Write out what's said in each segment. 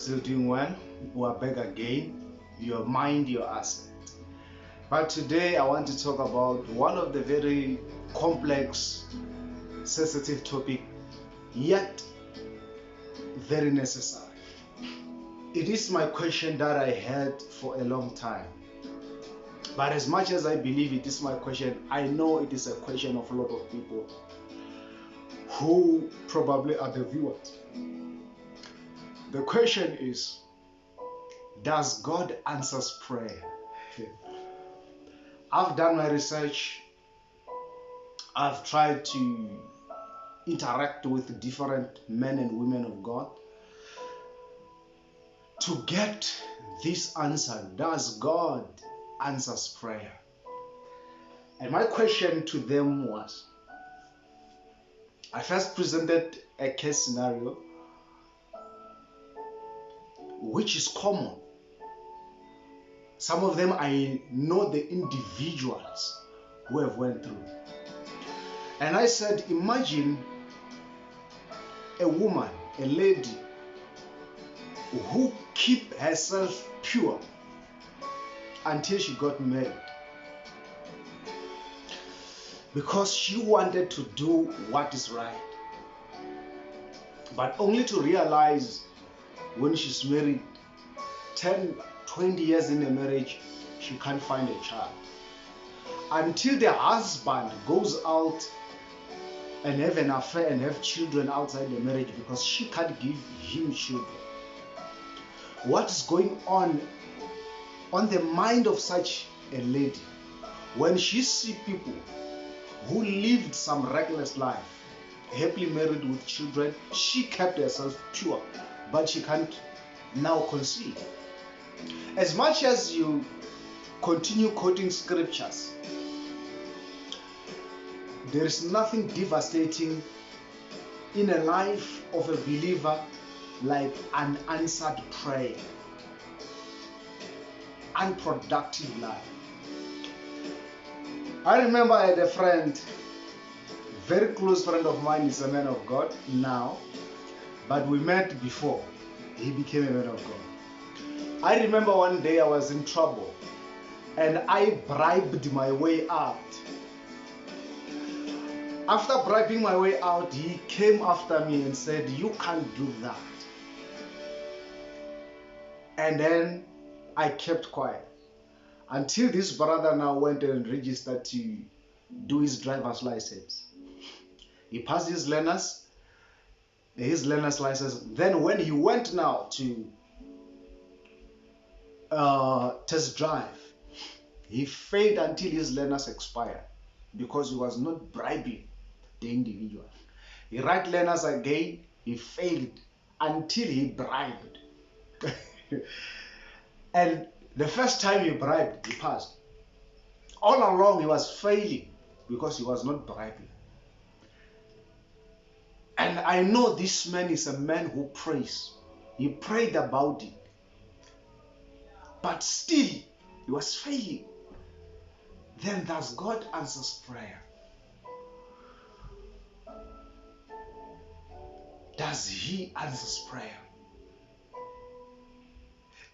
Still doing well? We are back again. Your mind, your asset. But today I want to talk about one of the very complex, sensitive topic, yet very necessary. It is my question that I had for a long time. But as much as I believe it is my question, I know it is a question of a lot of people who probably are the viewers. The question is, does God answers prayer? I've done my research. I've tried to interact with different men and women of God to get this answer. Does God answers prayer? And my question to them was, I first presented a case scenario which is common. Some of them I know the individuals who have went through. And I said, imagine a woman, a lady who kept herself pure until she got married, because she wanted to do what is right, but only to realize when she's married, 10, 20 years in a marriage, she can't find a child. Until the husband goes out and have an affair and have children outside the marriage because she can't give him children. What is going on the mind of such a lady when she sees people who lived some reckless life, happily married with children? She kept herself pure, but she can't now conceive. As much as you continue quoting scriptures, there is nothing devastating in a life of a believer like an unanswered prayer, unproductive life. I remember I had a friend, very close friend of mine, is a man of God now, but we met before he became a man of God. I remember one day I was in trouble and I bribed my way out. After bribing my way out, he came after me and said, "You can't do that." And then I kept quiet until this brother now went and registered to do his driver's license. He passed his learner's license. Then when he went now to test drive, he failed until his learners expired because he was not bribing the individual. He write learners again, he failed until he bribed. And the first time he bribed, he passed. All along he was failing because he was not bribing. And I know this man is a man who prays. He prayed about it, but still he was failing. Then does God answers prayer? Does he answers prayer?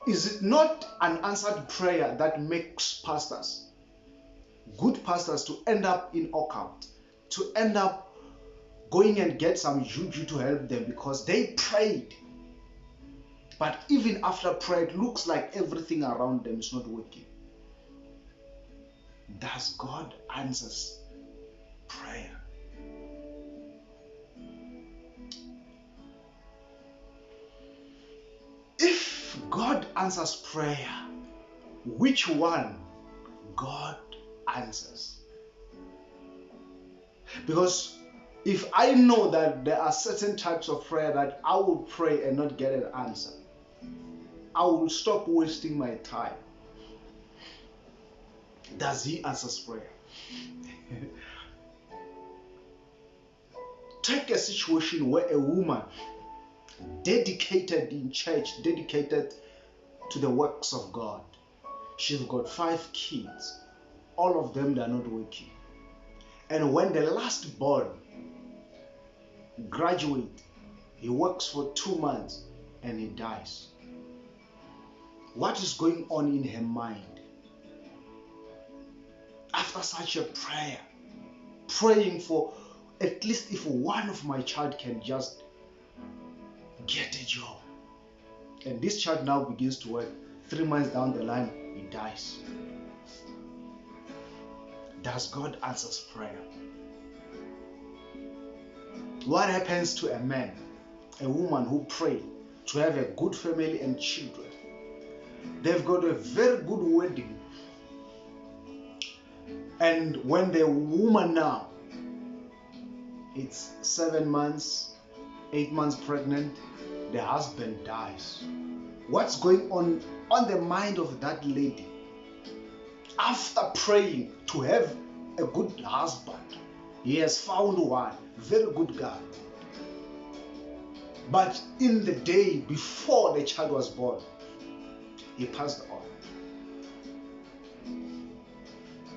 Is it not an answered prayer that makes pastors, good pastors, to end up in occult, to end up going and get some juju to help them because they prayed, but even after prayer it looks like everything around them is not working? Does God answers prayer? If God answers prayer, which one God answers? Because if I know that there are certain types of prayer that I will pray and not get an answer, I will stop wasting my time. Does he answers prayer? Take a situation where a woman dedicated in church, dedicated to the works of God. She's got 5 kids. All of them, they are not working. And when the last born graduate, he works for 2 months and he dies. What is going on in her mind? After such a prayer, praying for at least if one of my child can just get a job. And this child now begins to work. 3 months down the line, he dies. Does God answer prayer? What happens to a man, a woman who pray to have a good family and children? They've got a very good wedding. And when the woman now, it's 7 months, 8 months pregnant, the husband dies. What's going on the mind of that lady? After praying to have a good husband, he has found one, very good guy. But in the day before the child was born, he passed on.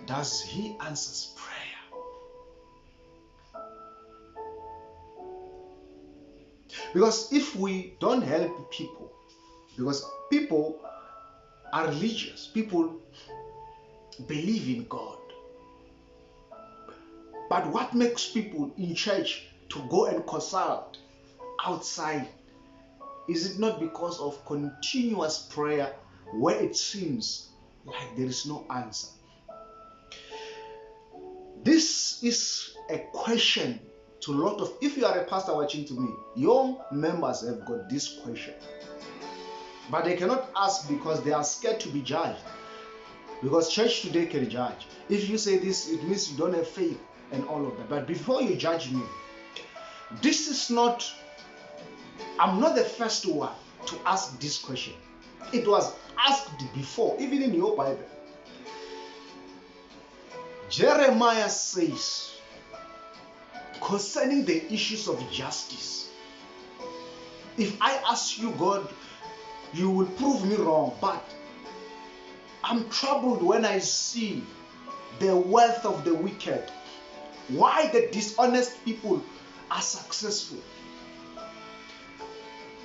Does he answer prayer? Because if we don't help people, because people are religious, people believe in God. But what makes people in church to go and consult outside? Is it not because of continuous prayer where it seems like there is no answer? This is a question to a lot of, if you are a pastor watching to me, young members have got this question. But they cannot ask because they are scared to be judged. Because church today can judge. If you say this, it means you don't have faith and all of that. But before you judge me, this is not, I'm not the first one to ask this question. It was asked before, even in your Bible. Jeremiah says, concerning the issues of justice, if I ask you, God, you will prove me wrong, but I'm troubled when I see the wealth of the wicked. Why the dishonest people are successful?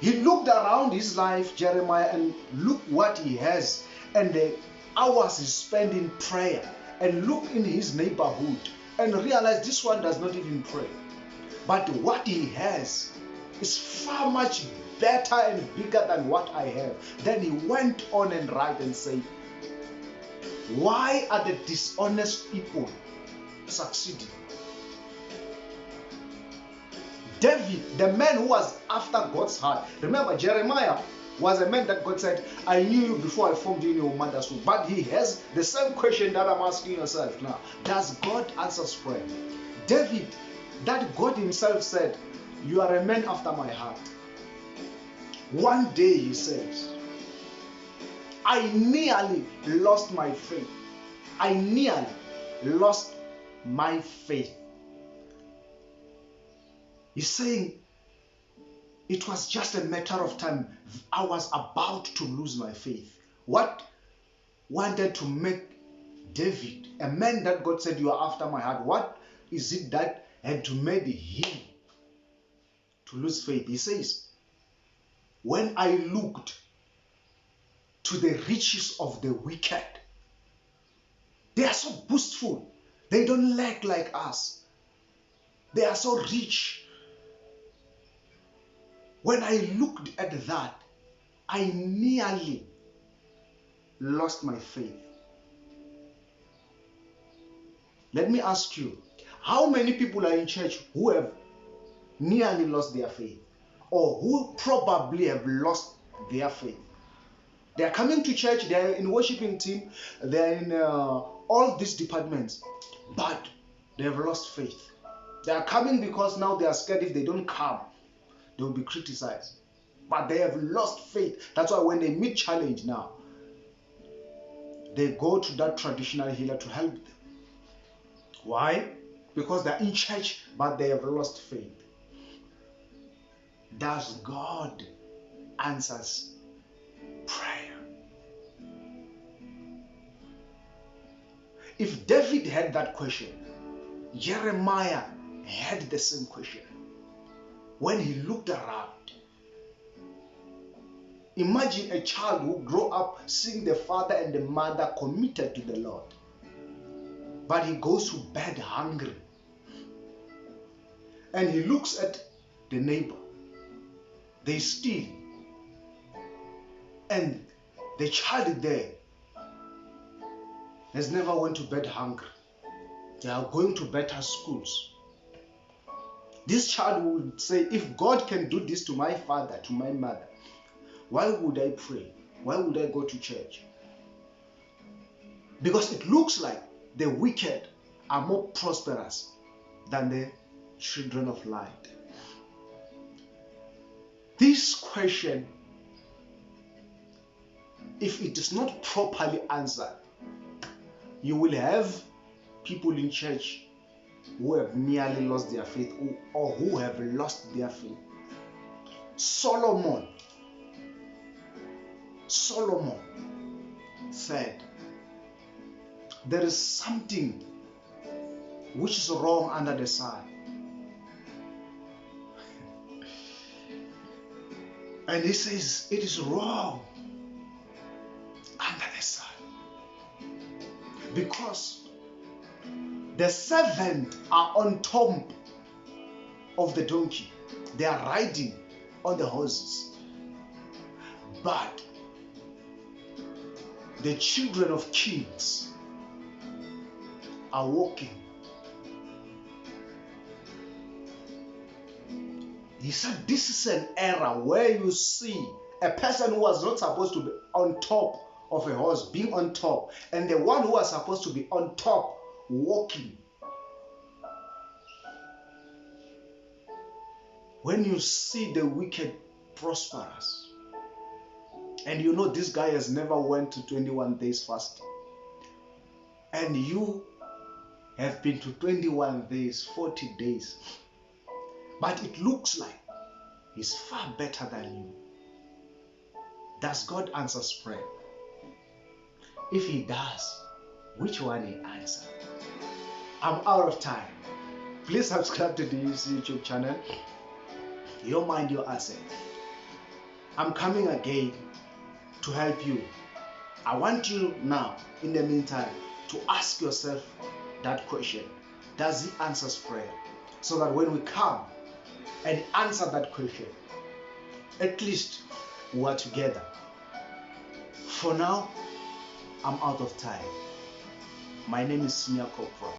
He looked around his life, Jeremiah, and look what he has and the hours he spent in prayer, and look in his neighborhood and realize this one does not even pray. But what he has is far much better and bigger than what I have. Then he went on and write and say, why are the dishonest people succeeding? David, the man who was after God's heart. Remember, Jeremiah was a man that God said, I knew you before I formed you in your mother's womb. But he has the same question that I'm asking yourself now. Does God answer prayer? David, that God himself said, you are a man after my heart. One day he says, I nearly lost my faith. I nearly lost my faith. He's saying, it was just a matter of time. I was about to lose my faith. What wanted to make David, a man that God said, you are after my heart, what is it that had to make him to lose faith? He says, when I looked to the riches of the wicked, they are so boastful. They don't lack like us. They are so rich. When I looked at that, I nearly lost my faith. Let me ask you, how many people are in church who have nearly lost their faith, or who probably have lost their faith? They are coming to church, they are in worshiping team, they are in all these departments, but they have lost faith. They are coming because now they are scared if they don't come, they will be criticized. But they have lost faith. That's why when they meet challenge now, they go to that traditional healer to help them. Why? Because they're in church, but they have lost faith. Does God answers prayer? If David had that question, Jeremiah had the same question. When he looked around, Imagine a child who grew up seeing the father and the mother committed to the Lord, but he goes to bed hungry, and he looks at the neighbor. They steal, and the child there has never went to bed hungry. They are going to better schools. This child would say, if God can do this to my father, to my mother, why would I pray? Why would I go to church? Because it looks like the wicked are more prosperous than the children of light. This question, if it is not properly answered, you will have people in church who have nearly lost their faith, or who have lost their faith. Solomon said, there is something which is wrong under the sun. And he says, it is wrong under the sun. Because the servants are on top of the donkey. They are riding on the horses. But the children of kings are walking. He said this is an era where you see a person who was not supposed to be on top of a horse being on top, and the one who was supposed to be on top walking. When you see the wicked prosperous, and you know this guy has never went to 21 days fasting, and you have been to 21 days, 40 days, but it looks like he's far better than you. Does God answer prayer? If he does, which one he answers? I'm out of time. Please subscribe to this YouTube channel. Your mind, your asset. I'm coming again to help you. I want you now, in the meantime, to ask yourself that question. Does he answer prayer? So that when we come and answer that question, at least we are together. For now, I'm out of time. My name is Senior Corporal.